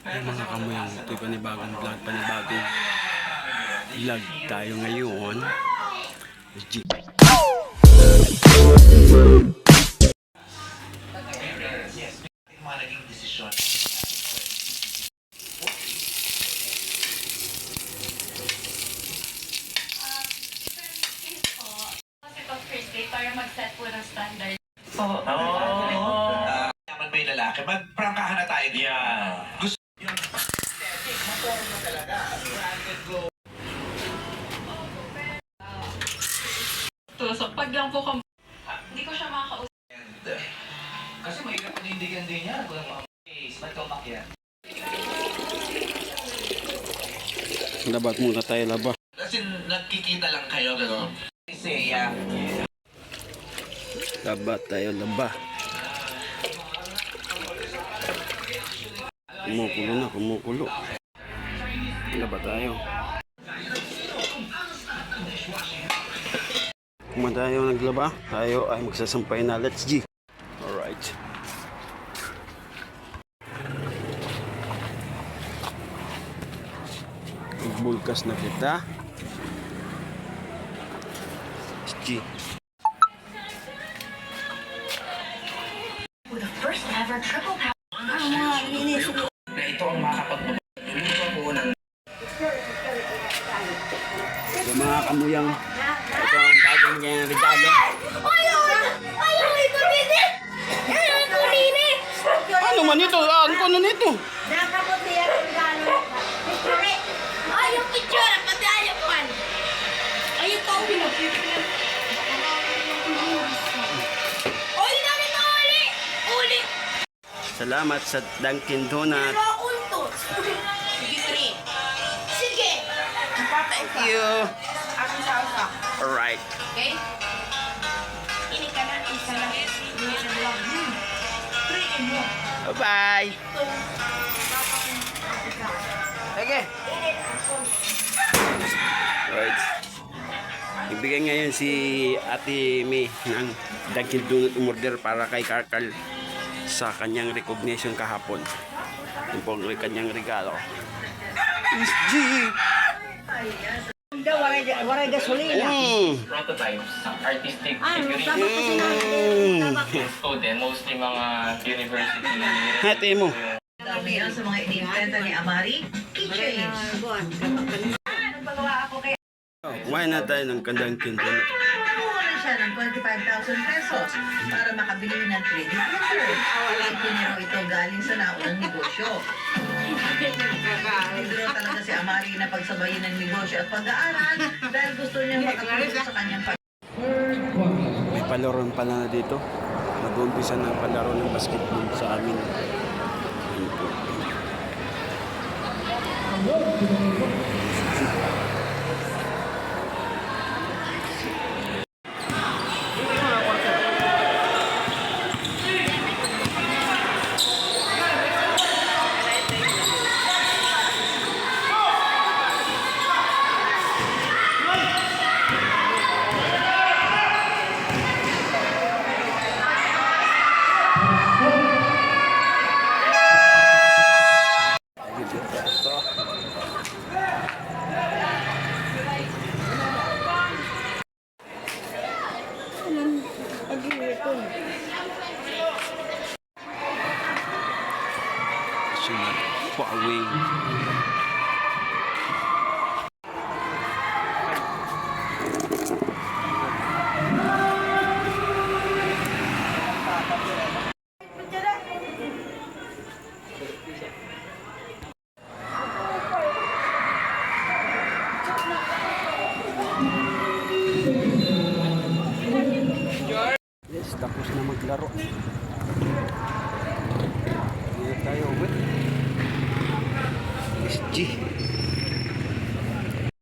Ay mga kamuyang, ito'y panibagong vlog tayo ngayon. G. Para mag-set po ng standard. Yaman ba yung lalaki? Magprangkahan na tayo. Yeah. Gusto yung aesthetic. Maporma talaga. Branded go. So pag lang po hindi ko siya makakausap. Kasi mahirap panindigan din niya. Kung ang case, ba't ka umakyat? Labat muna tayo, laba. Kasi nagkikita lang kayo, gano'n. Kasi, yeah. Laba tayo, laba. Kumukulo na, kumukulo. Laba tayo. Kung tayo naglaba, tayo ay magsasampay na. Let's G. Alright. Bulkas na kita. Let's G. With the first ever triple power. Na ito ang makakapagpapagpapagpapag po ng Yung mga kamuyang, ito ang bagong regalo. Ano man ito? Ano nito? Nakaputi ang regalo. Picture. Ay, yung picture. Pati ayaw ko. Ay, ito. Uy, namin na uli. Uli. Salamat sa Dunkin Donut. Pero untos. Sige, three. Sige. Thank you. Aking salsa. Alright. Okay? Ini ka na. Isa lang. Ini ka lang. 3 in 1. Bye-bye. Okay. Alright. Ibigay ngayon si Ate May ng Dunkin Donut umorder para kay Karkal sa kanyang recognition kahapon. Yung po kanyang regalo. Miss G! Waray gasolina. Prototypes, artistic Ano, figurines. dapat kasi namin. Student, mostly mga university. Hati mo. Dami yan sa mga iniimbenta ni Amari, keychains. Nagpagawa ako kay Kumain na tayo ng Dunkin Donut. Kumuha na siya ng 25,000 pesos para makabili ng 3D printer. Ito niya raw ito galing sa naunang negosyo. Nagduro talaga si Amari na pagsabayin ng negosyo at pag-aaral dahil gusto niya makatulong sa kanyang May palaron pala na dito. Nag-uumpisa ng palaro ng basketball sa amin. Ayun po. Sunod. Pawing. Yes, tapos na maglaro. Hindi tayo uwi. SG.